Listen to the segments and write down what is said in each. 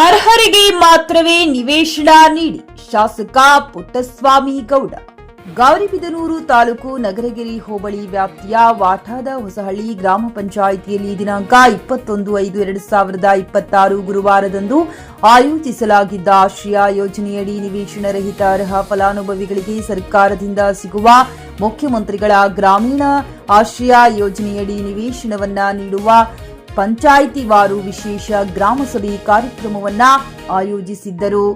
ಅರ್ಹರಿಗೆ ಮಾತ್ರವೇ ನಿವೇಶನ ನೀಡಿ ಶಾಸಕ ಪುಟ್ಟಸ್ವಾಮಿ ಗೌಡ. ಗೌರಿಬಿದನೂರು ತಾಲೂಕು ನಗರಗಿರಿ ಹೋಬಳಿ ವ್ಯಾಪ್ತಿಯ ವಾಟಾದ ಹೊಸಹಳ್ಳಿ ಗ್ರಾಮ ಪಂಚಾಯಿತಿಯಲ್ಲಿ ದಿನಾಂಕ 21/5/2026 ಗುರುವಾರದಂದು ಆಯೋಜಿಸಲಾಗಿದ್ದ ಆಶ್ರಯ ಯೋಜನೆಯಡಿ ನಿವೇಶನ ರಹಿತ ಅರ್ಹ ಫಲಾನುಭವಿಗಳಿಗೆ ಸರ್ಕಾರದಿಂದ ಸಿಗುವ ಮುಖ್ಯಮಂತ್ರಿಗಳ ಗ್ರಾಮೀಣ ಆಶ್ರಯ ಯೋಜನೆಯಡಿ ನಿವೇಶನವನ್ನ ನೀಡುವ ಪಂಚಾಯಿತಿವಾರು ವಿಶೇಷ ಗ್ರಾಮಸಭೆ ಕಾರ್ಯಕ್ರಮವನ್ನ ಆಯೋಜಿಸಿದ್ದರು.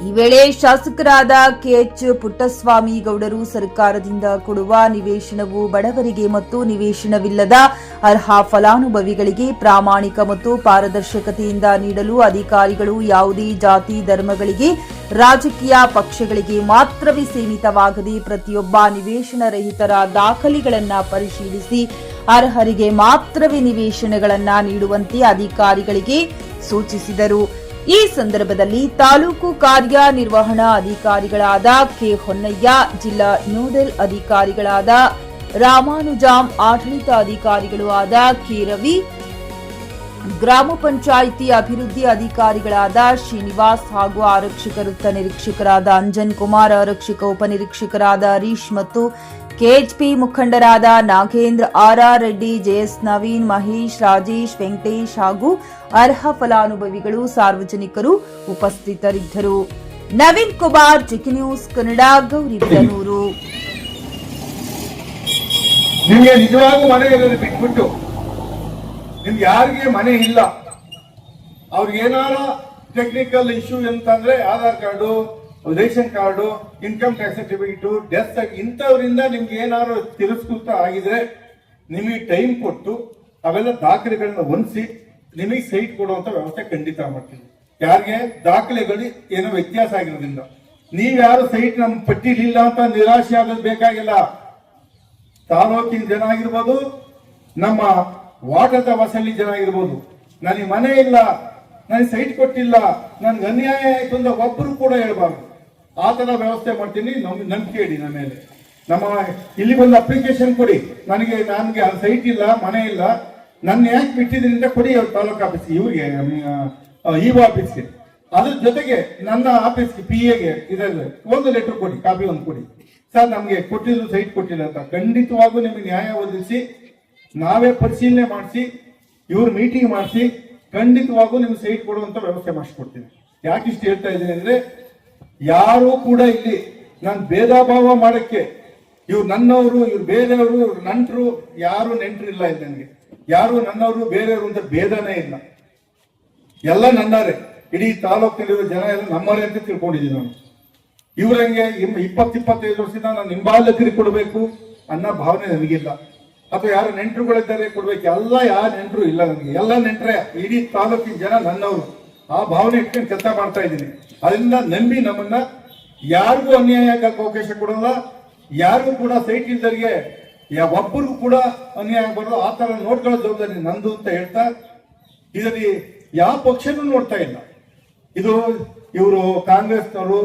ಈ ವೇಳೆ ಶಾಸಕರಾದ ಕೆಎಚ್ ಪುಟ್ಟಸ್ವಾಮಿ ಗೌಡರು ಸರ್ಕಾರದಿಂದ ಕೊಡುವ ನಿವೇಶನವು ಬಡವರಿಗೆ ಮತ್ತು ನಿವೇಶನವಿಲ್ಲದ ಅರ್ಹ ಫಲಾನುಭವಿಗಳಿಗೆ ಪ್ರಾಮಾಣಿಕ ಮತ್ತು ಪಾರದರ್ಶಕತೆಯಿಂದ ನೀಡಲು ಅಧಿಕಾರಿಗಳು ಯಾವುದೇ ಜಾತಿ ಧರ್ಮಗಳಿಗೆ ರಾಜಕೀಯ ಪಕ್ಷಗಳಿಗೆ ಮಾತ್ರವೇ ಸೀಮಿತವಾಗದೆ ಪ್ರತಿಯೊಬ್ಬ ನಿವೇಶನ ರಹಿತರ ದಾಖಲೆಗಳನ್ನು ಪರಿಶೀಲಿಸಿ ಅರ್ಹರಿಗೆ ಮಾತ್ರವೇ ನಿವೇಶನಗಳನ್ನು ನೀಡುವಂತೆ ಅಧಿಕಾರಿಗಳಿಗೆ ಸೂಚಿಸಿದರು. ಈ ಸಂದರ್ಭದಲ್ಲಿ ತಾಲೂಕು ಕಾರ್ಯನಿರ್ವಹಣಾ ಅಧಿಕಾರಿಗಳಾದ ಕೆ ಹೊನ್ನಯ್ಯ, ಜಿಲ್ಲಾ ನೋಡಲ್ ಅಧಿಕಾರಿಗಳಾದ ರಾಮಾನುಜಾಂ, ಆಡಳಿತ ಅಧಿಕಾರಿಗಳು ಆದ ಕೆ ರವಿ, ಗ್ರಾಮ ಪಂಚಾಯಿತಿ ಅಭಿವೃದ್ಧಿ ಅಧಿಕಾರಿಗಳಾದ ಶ್ರೀನಿವಾಸ್ ಹಾಗೂ ಆರಕ್ಷಕ ವೃತ್ತ ನಿರೀಕ್ಷಕರಾದ ಅಂಜನ್ ಕುಮಾರ್, ಆರಕ್ಷಕ ಉಪನಿರೀಕ್ಷಕರಾದ ಹರೀಶ್ ಮತ್ತು ಕೆಎಚ್ಪಿ ಮುಖಂಡರಾದ ನಾಗೇಂದ್ರ, ಆರ್ಆರ್ ರೆಡ್ಡಿ, ಜೆಎಸ್ ನವೀನ್, ಮಹೇಶ್, ರಾಜೇಶ್, ವೆಂಕಟೇಶ್ ಹಾಗೂ ಅರ್ಹ ಫಲಾನುಭವಿಗಳು ಸಾರ್ವಜನಿಕರು ಉಪಸ್ಥಿತರಿದ್ದರು. Naveen Kumar, GK news Kannada, Gauribidanur. ನಿಮಗೆ ನಿಜವಾಗೂ ಮನೆ ಇರೋದು ಬಿಟ್ಬಿಟ್ಟು ನಿಮ್ಗೆ ಯಾರಿಗೆ ಮನೆ ಇಲ್ಲ, ಅವ್ರಿಗೆ ಏನಾರ ಟೆಕ್ನಿಕಲ್ ಇಶ್ಯೂ ಅಂತಂದ್ರೆ Aadhaar card, ration card, income tax certificate, death ಇಂಥವ್ರಿಂದ ನಿಮ್ಗೆ ಏನಾದ್ರು ತಿರಸ್ಕೃತ ಆಗಿದ್ರೆ ನಿಮಗೆ ಟೈಮ್ ಕೊಟ್ಟು ಅವೆಲ್ಲ ದಾಖಲೆಗಳನ್ನ ಹೊಂದಿಸಿ ನಿಮಗೆ ಸೈಟ್ ಕೊಡುವಂತ ವ್ಯವಸ್ಥೆ ಖಂಡಿತ ಮಾಡ್ತೀವಿ. ಯಾರಿಗೆ ದಾಖಲೆಗಳು ಏನೋ ವ್ಯತ್ಯಾಸ ಆಗಿರೋದ್ರಿಂದ ನೀವ್ಯಾರು ಸೈಟ್ ನಮ್ಮ ಪಟ್ಟಿಲಿಲ್ಲ ಅಂತ ನಿರಾಶೆ ಆಗೋದು ಬೇಕಾಗಿಲ್ಲ. ತಾಲೂಕಿನ ಜನ ಆಗಿರ್ಬೋದು, ನಮ್ಮ ವಾಟದ ಹೊಸಳ್ಳಿ ಜನ ಆಗಿರ್ಬೋದು, ನನಗೆ ಮನೆ ಇಲ್ಲ, ನನಗೆ ಸೈಟ್ ಕೊಟ್ಟಿಲ್ಲ, ನನ್ಗೆ ಅನ್ಯಾಯ ಆಯ್ತು ಅಂತ ಒಬ್ಬರು ಕೂಡ ಹೇಳ್ಬಾರ್ದು. ಆ ತರ ವ್ಯವಸ್ಥೆ ಮಾಡ್ತೀನಿ. ನಂಬಿಕೆ ಇಡಿ ನನ್ನ ಮೇಲೆ. ನಮ್ಮ ಇಲ್ಲಿ ಒಂದು ಅಪ್ಲಿಕೇಶನ್ ಕೊಡಿ, ನನಗೆ ಸೈಟ್ ಇಲ್ಲ, ಮನೆ ಇಲ್ಲ, ನನ್ನ ಯಾಕೆ ಬಿಟ್ಟಿದ್ರಿಂದ ಕೊಡಿ ಅವ್ರ ತಾಲೂಕು ಆಫೀಸ್ಗೆ, ಇವ್ರಿಗೆ ಇಒ ಆಫೀಸ್ಗೆ, ಅದ್ರ ಜೊತೆಗೆ ನನ್ನ ಆಫೀಸ್ಗೆ PA ಇದರಲ್ಲಿ ಒಂದು ಲೆಟರ್ ಕೊಡಿ, ಕಾಪಿ ಒಂದು ಕೊಡಿ. ಸರ್ ನಮ್ಗೆ ಕೊಟ್ಟಿದ್ರು ಸೈಟ್ ಕೊಟ್ಟಿಲ್ಲ ಅಂತ ಖಂಡಿತವಾಗೂ ನಿಮಗೆ ನ್ಯಾಯ ಒದಗಿಸಿ ನಾವೇ ಪರಿಶೀಲನೆ ಮಾಡಿಸಿ ಇವ್ರು ಮೀಟಿಂಗ್ ಮಾಡಿಸಿ ಖಂಡಿತವಾಗೂ ನಿಮ್ಗೆ ಸೈಟ್ ಕೊಡುವಂತ ವ್ಯವಸ್ಥೆ ಮಾಡಿಸ್ಕೊಡ್ತೀನಿ. ಯಾಕೆ ಇಷ್ಟು ಹೇಳ್ತಾ ಇದ್ದೀನಿ ಅಂದ್ರೆ, ಯಾರು ಕೂಡ ಇಲ್ಲಿ ನಾನು ಭೇದ ಭಾವ ಮಾಡಕ್ಕೆ ಇವ್ರು ನನ್ನವರು, ಇವ್ರು ಬೇರೆಯವರು, ಇವ್ರು ನಂಟರು, ಯಾರು ನೆಂಟರು ಇಲ್ಲ ಇಲ್ಲಿ. ನನಗೆ ಯಾರು ನನ್ನವರು ಬೇರೆಯವರು ಅಂತ ಭೇದನೇ ಇಲ್ಲ, ಎಲ್ಲ ನನ್ನರೇ. ಇಡೀ ತಾಲೂಕಿನಲ್ಲಿರೋ ಜನ ಎಲ್ಲ ನಮ್ಮರೇ ಅಂತ ತಿಳ್ಕೊಂಡಿದ್ದೀನಿ ನಾನು. ಇವ್ರಂಗೆ 20-25 ವರ್ಷದಿಂದ ನಾನು ಹಿಂಬಾಲಕರಿಗೆ ಕೊಡಬೇಕು ಅನ್ನೋ ಭಾವನೆ ನನಗಿಲ್ಲ. ಅಥವಾ ಯಾರು ನೆಂಟರುಗಳಿದ್ದಾರೆ ಕೊಡ್ಬೇಕು, ಎಲ್ಲ ಯಾರು ನೆಂಟರು ಇಲ್ಲ ನನಗೆ, ಎಲ್ಲ ನೆಂಟ್ರೆ. ಇಡೀ ತಾಲೂಕಿನ ಜನ ನನ್ನವರು, ಆ ಭಾವನೆ ಇಟ್ಕೊಂಡು ಕೆಲಸ ಮಾಡ್ತಾ ಇದ್ದೀನಿ. ಅದರಿಂದ ನಂಬಿ ನಮ್ಮನ್ನ ಯಾರಿಗೂ ಅನ್ಯಾಯ ಆಗಕ್ಕೆ ಅವಕಾಶ ಕೊಡಲ್ಲ. ಯಾರಿಗೂ ಕೂಡ ಸೈಟ್ ಇಲ್ದರಿಗೆ ಒಬ್ಬರಿಗೂ ಕೂಡ ಅನ್ಯಾಯ ಆಗಬಾರ್ದು. ಆ ತರ ನೋಡ್ಕೊಳ್ಳೋ ಜವಾಬ್ದಾರಿ ನಂದು ಅಂತ ಹೇಳ್ತಾ, ಇದರಲ್ಲಿ ಯಾವ ಪಕ್ಷನೂ ನೋಡ್ತಾ ಇಲ್ಲ. ಇದು ಇವರು ಕಾಂಗ್ರೆಸ್ನವರು,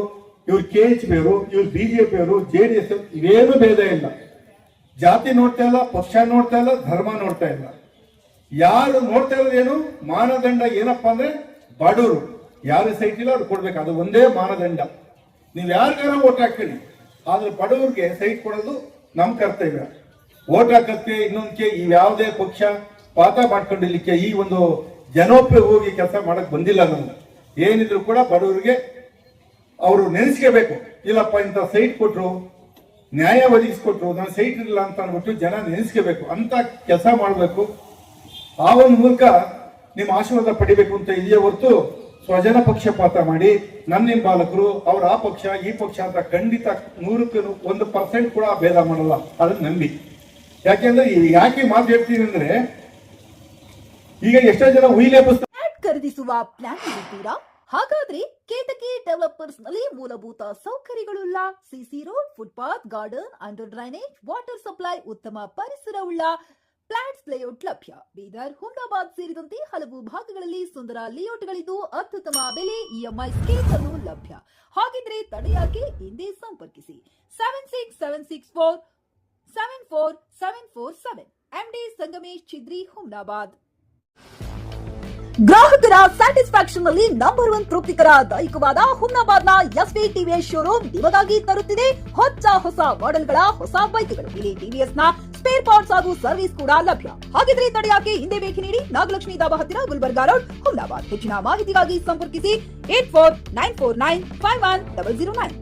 ಇವ್ರು KHP ಅವರು, ಇವ್ರು BJP ಅವರು, JDS, ಇವೇನು ಭೇದ ಇಲ್ಲ. ಜಾತಿ ನೋಡ್ತಾ ಇಲ್ಲ, ಪಕ್ಷ ನೋಡ್ತಾ ಇಲ್ಲ, ಧರ್ಮ ನೋಡ್ತಾ ಇಲ್ಲ. ಯಾರು ನೋಡ್ತಾ ಇರೋದೇನು ಮಾನದಂಡ ಏನಪ್ಪಾ ಅಂದ್ರೆ, ಬಡವರು ಯಾರು ಸೈಟ್ ಇಲ್ಲ ಅವ್ರು ಕೊಡ್ಬೇಕು, ಅದು ಒಂದೇ ಮಾನದಂಡ. ನೀವು ಯಾರಿಗಾರ ಓಟ್ ಹಾಕ್ತೀರಿ, ಆದ್ರೆ ಬಡವ್ರಿಗೆ ಸೈಟ್ ಕೊಡೋದು ನಮ್ ಕರ್ತವ್ಯ. ಓಟ್ ಹಾಕಕ್ಕೆ ಇನ್ನೊಂದಕ್ಕೆ ಇವ್ಯಾವುದೇ ಪಕ್ಷ ಪಾತ ಮಾಡ್ಕೊಂಡಿರ್ಲಿಕ್ಕೆ ಈ ಒಂದು ಜನೋಪಯೋಗಿ ಕೆಲಸ ಮಾಡಕ್ ಬಂದಿಲ್ಲ. ನಮ್ಗೆ ಏನಿದ್ರು ಕೂಡ ಬಡವರಿಗೆ ಅವರು ನೆನೆಸ್ಕೋಬೇಕು. ಇಲ್ಲಪ್ಪ ಇಂಥ ಸೈಟ್ ಕೊಟ್ರು, ನ್ಯಾಯ ಒದಗಿಸ್ಕೊಟ್ರು, ನಾನು ಸೈಟ್ ಇಲ್ಲ ಅಂತ ಅಂದ್ಬಿಟ್ಟು ಜನ ನೆನೆಸ್ಕೋಬೇಕು ಅಂತ ಕೆಲಸ ಮಾಡಬೇಕು. ಆ ಒಂದು ಮೂಲಕ ನಿಮ್ಮ ಆಶೀರ್ವಾದ ಪಡಿಬೇಕು ಅಂತ ಇದೆಯೇ ಹೊರತು ಸ್ವಜನ ಪಕ್ಷಪಾತ ಮಾಡಿ ನನ್ನ ಹಿಂಬಾಲಕರು ಅವ್ರ ಆ ಪಕ್ಷ ಈ ಪಕ್ಷ ಅಂತ ಖಂಡಿತ 100% ಕೂಡ ಭೇದ ಮಾಡಲ್ಲ. ಅದನ್ನ ನಂಬಿ. ಯಾಕೆಂದ್ರೆ ಯಾಕೆ ಮಾತು ಹೇಳ್ತೀನಿ ಅಂದ್ರೆ, ಈಗ ಎಷ್ಟೋ ಜನ ಉಯಿಲೆ ಖರೀದಿಸುವ ಪ್ಲಾನ್ ಇದ್ದೀರಾ? ಹಾಗಾದ್ರೆ ಕೇತಕಿ ಡೆವಲಪರ್ಸ್ ನಲ್ಲಿ ಮೂಲಭೂತ ಸೌಕರ್ಯಗಳುಳ್ಳ CC road, footpath, garden, under drainage, water supply, ಉತ್ತಮ ಪರಿಸರವುಳ್ಳ ಫ್ಲಾಟ್ಸ್ ಲೇಔಟ್ ಲಭ್ಯ. ಬೀದರ್, ಹುಮ್ನಾಬಾದ್ ಸೇರಿದಂತೆ ಹಲವು ಭಾಗಗಳಲ್ಲಿ ಸುಂದರ ಲೇಔಟ್ಗಳಿದ್ದು ಅತ್ಯುತ್ತಮ ಬೆಲೆ, EMI ಸ್ಕೀಮ್ಸ್ ಅನ್ನು ಲಭ್ಯ. ಹಾಗಿದ್ರೆ ತಡೆಯಾಕೆ ಹಿಂದೆ ಸಂಪರ್ಕಿಸಿ 7676474747 MD ಸಂಗಮೇಶ್ ಚಿದ್ರಿ, ಹುಮ್ನಾಬಾದ್. ಗ್ರಾಹಕರ ಸ್ಯಾಟಿಸ್ಫ್ಯಾಕ್ಷನ್ ನಲ್ಲಿ ನಂಬರ್ 1 ತೃಪ್ತಿಕರ ದೈಹಿಕವಾದ ಹುಮ್ನಾಬಾದ್ನ ಎಸ್ವಿ ಟಿವಿಎಸ್ ಶೋರೂಮ್ ನಿಮಗಾಗಿ ತರುತ್ತಿದೆ ಹೊಸ ಮಾಡೆಲ್ಗಳ ಹೊಸ ಬೈಕ್ಗಳು. ಇಲ್ಲಿ ಟಿವಿಎಸ್ ನ ಸ್ಪೇರ್ ಪಾರ್ಟ್ಸ್ ಹಾಗೂ ಸರ್ವಿಸ್ ಕೂಡ ಲಭ್ಯ. ಹಾಗಿದ್ರೆ ತಡೆಯಾಕೆ ಹಿಂದೆ ಭೇಟಿ ನೀಡಿ ನಾಗಲಕ್ಷ್ಮಿ ಧಾಬಾ ಹತ್ತಿರ ಗುಲ್ಬರ್ಗಾ ರೋಡ್, ಹುಮ್ನಾಬಾದ್. ಹೆಚ್ಚಿನ ಮಾಹಿತಿಗಾಗಿ ಸಂಪರ್ಕಿಸಿ 8494951009.